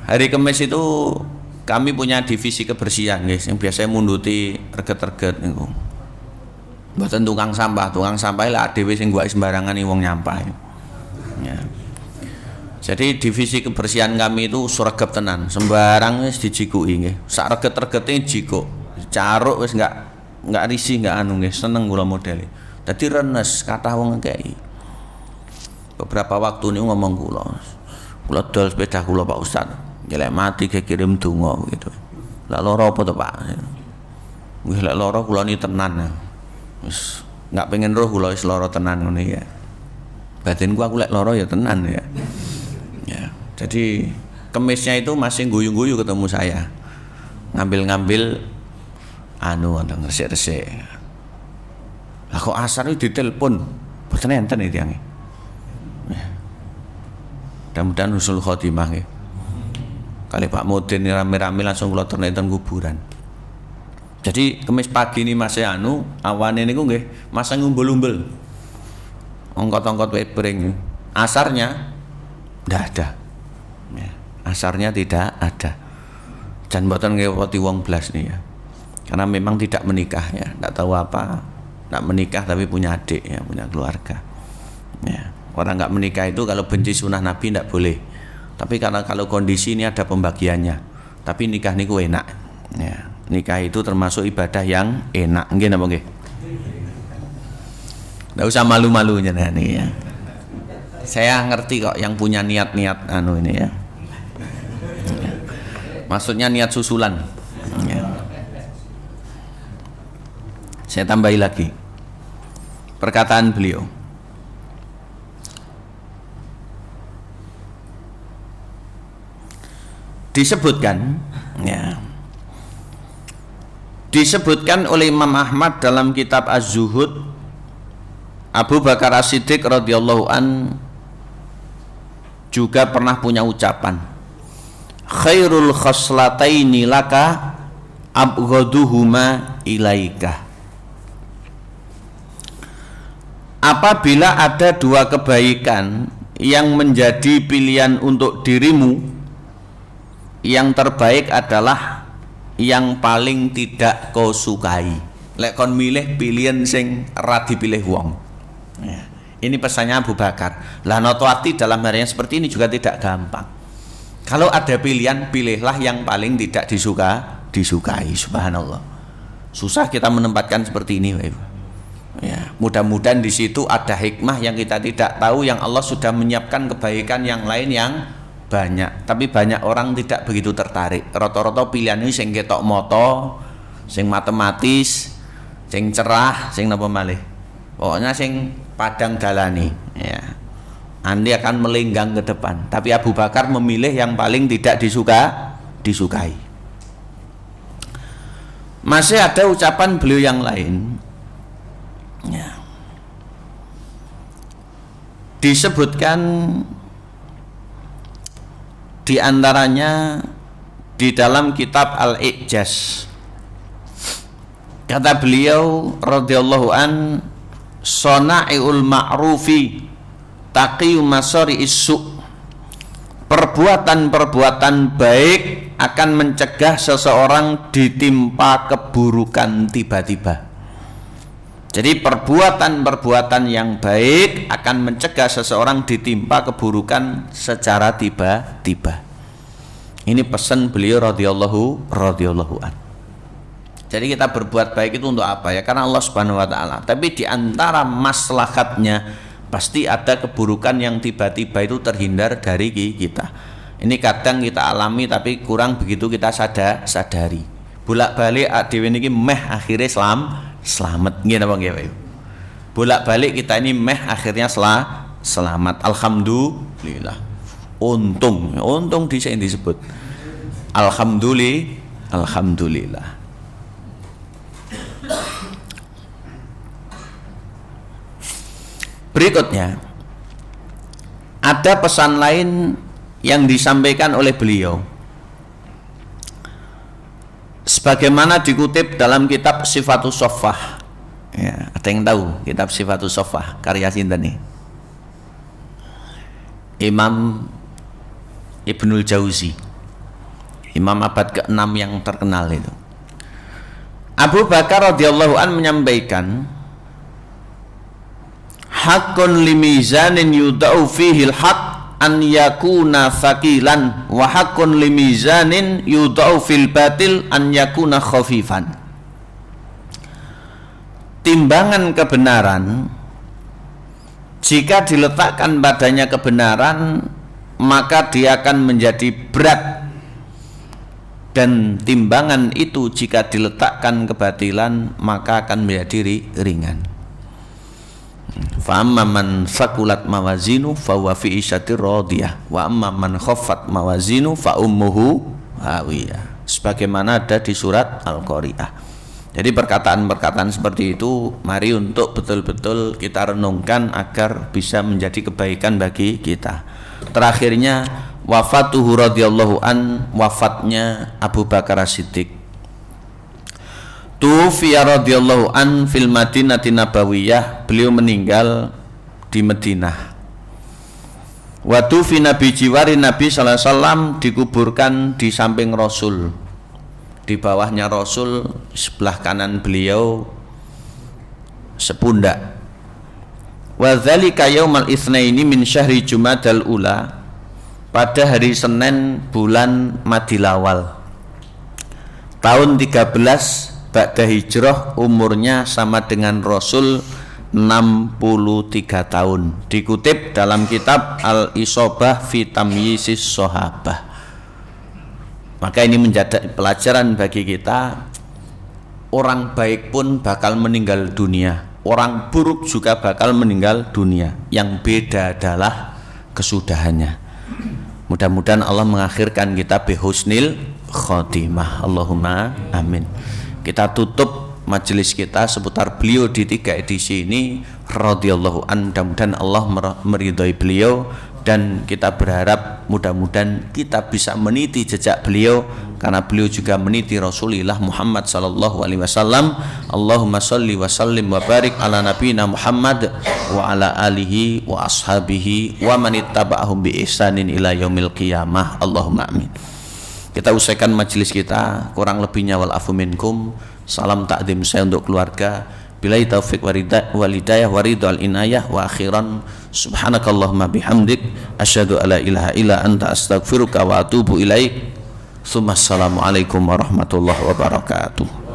Hari Kamis itu kami punya divisi kebersihan guys, yang biasanya munduti reget-reget niku. Mboten tukang sampah lah dhewe sing gua sembarangan wong nyampah. Ya. Jadi divisi kebersihan kami itu sregep tenan, sembarang wis dijikuki nggih. Sak reget-regete jikuk. Caruk wis enggak risih, enggak anu nggih, seneng kula modele. Dadi renes kathah wong ngekeki. Beberapa waktu ini ngomong kula dol sepeda kula Pak Ustad, jelek mati kirim donga gitu. Lah lara apa to Pak? Nggih lek lara kula ni tenan. Wis enggak pengen roh kula wis lara tenan ngene ya. Batin aku lek lara ya tenan ya. Ya, jadi Kemisnya itu masih guyu-guyu ketemu saya. Ngambil-ngambil anu ana resik-resik. Lah kok asar itu ditelepon. Boten enten iki tiange. Mudah-mudahan husnul khotimah nggih. Kali Pak Mudin rame-rame langsung kula terneten kuburan. Jadi kemis pagi ini Mas anu awane niku nggih masang umbul-umbul. Ongkot-ongkot wae bring. Asarnya ndak ada. Ya, asarnya tidak ada. Jan mboten ngewoti wong blas nih ya. Karena memang tidak menikah ya, ndak tahu apa. Ndak menikah tapi punya adik ya, punya keluarga. Ya, orang nggak menikah itu kalau benci sunnah Nabi ndak boleh. Tapi karena kalau kondisi ini ada pembagiannya. Tapi nikah niku enak. Ya, nikah itu termasuk ibadah yang enak. Nggih napa nggih? Nggak usah malu-malunya nih ya. Saya ngerti kok yang punya niat-niat anu ini ya. Maksudnya niat susulan. Ya. Saya tambahi lagi perkataan beliau. Disebutkan oleh Imam Ahmad dalam kitab Az-Zuhud, Abu Bakar As-Siddiq radhiyallahu an juga pernah punya ucapan, khairul khoslataini laka abghaduhuma ilaika. Apabila ada dua kebaikan yang menjadi pilihan untuk dirimu, yang terbaik adalah yang paling tidak kau sukai. Lek kon milih pilihan sing ra dipilih wong. Ya. Ini pesannya Abu Bakar. Lah noto ati dalam hari yang seperti ini juga tidak gampang. Kalau ada pilihan, pilihlah yang paling tidak disukai. Subhanallah. Susah kita menempatkan seperti ini, Bapak. Ya, mudah-mudahan di situ ada hikmah yang kita tidak tahu, yang Allah sudah menyiapkan kebaikan yang lain yang banyak. Tapi banyak orang tidak begitu tertarik. Rata-rata pilihan ini sing ketok moto, sing matematis, sing cerah, sing napa malih. Pokoknya sing padang dalani, ya. Andi akan melenggang ke depan. Tapi Abu Bakar memilih yang paling tidak disukai. Masih ada ucapan beliau yang lain. Ya. Disebutkan di antaranya di dalam kitab Al-I'jaz. Kata beliau radhiyallahu an, sona'iul ma'rufi taqiyu masari isu. Perbuatan-perbuatan baik akan mencegah seseorang ditimpa keburukan tiba-tiba. Jadi perbuatan-perbuatan yang baik akan mencegah seseorang ditimpa keburukan secara tiba-tiba. Ini pesan beliau radhiyallahu an. Jadi kita berbuat baik itu untuk apa ya? Karena Allah Subhanahu wa taala. Tapi di antara maslahatnya pasti ada keburukan yang tiba-tiba itu terhindar dari kita. Ini kadang kita alami tapi kurang begitu kita sadari. Bolak-balik dhewe niki meh akhirnya selamat nggih napa nggih Pak? Bolak-balik kita ini meh akhirnya selamat. Alhamdulillah. Untung disebut. Alhamdulillah. Berikutnya ada pesan lain yang disampaikan oleh beliau sebagaimana dikutip dalam kitab Sifatus Shaffah. Ya, ada yang tahu kitab Sifatus Shaffah karya sinten nih? Imam Ibnul Jauzi, imam abad ke-6 yang terkenal itu. Abu Bakar radhiyallahu an menyampaikan, hakun limizanin yudau fihil haq an yakuna thaqilan wa hakun limizanin yudau fil batil an yakuna khafifan. Timbangan kebenaran, jika diletakkan padanya kebenaran maka dia akan menjadi berat, dan timbangan itu jika diletakkan kebatilan maka akan menjadi ringan. Fa amma man sakulat mawazinu fa huwa fi isyatir radiyah wa amma man khaffat mawazinu fa ummuhu hawiyah, sebagaimana ada di surat Al-Qari'ah. Jadi perkataan-perkataan seperti itu mari untuk betul-betul kita renungkan agar bisa menjadi kebaikan bagi kita. Terakhirnya wafatuhu radhiyallahu an, wafatnya Abu Bakar As-Siddiq. Tufiya radhiyallahu an fil Madinati Nabawiyah, beliau meninggal di Madinah. Wa tufina bi jiwari Nabi sallallahu alaihi wasallam, dikuburkan di samping Rasul. Di bawahnya Rasul, sebelah kanan beliau sepundak. Wa dzalika yaumal itsnaini min syahri Jumadal ula, pada hari Senin bulan Madilawal tahun 13 ba'da hijrah, umurnya sama dengan Rasul 63 tahun. Dikutip dalam kitab Al-Isobah fi Tamyisis Sahabah. Maka ini menjadi pelajaran bagi kita. Orang baik pun bakal meninggal dunia, orang buruk juga bakal meninggal dunia. Yang beda adalah kesudahannya. Mudah-mudahan Allah mengakhirkan kita bihusnil khotimah. Allahumma amin. Kita tutup majelis kita seputar beliau di 3 edisi ini radhiyallahu an. Mudah-mudahan Allah meridhai beliau, dan kita berharap mudah-mudahan kita bisa meniti jejak beliau, karena beliau juga meniti Rasulullah Muhammad sallallahu alaihi wasallam. Allahumma shalli wa sallim wa barik ala nabiyina Muhammad wa ala alihi wa ashabihi wa man ittaba'ahum bi ihsanin ila yaumil qiyamah. Allahumma amin. Kita usaikan majelis kita, kurang lebihnya wal afu minkum. Salam takdim saya untuk keluarga. Billahi taufiq wal hidayah wa ridwal inayah. Wa akhiran subhanakallahumma bihamdik asyhadu alla ilaha illa anta astaghfiruka wa atubu ilaik. Assalamualaikum warahmatullahi wabarakatuh.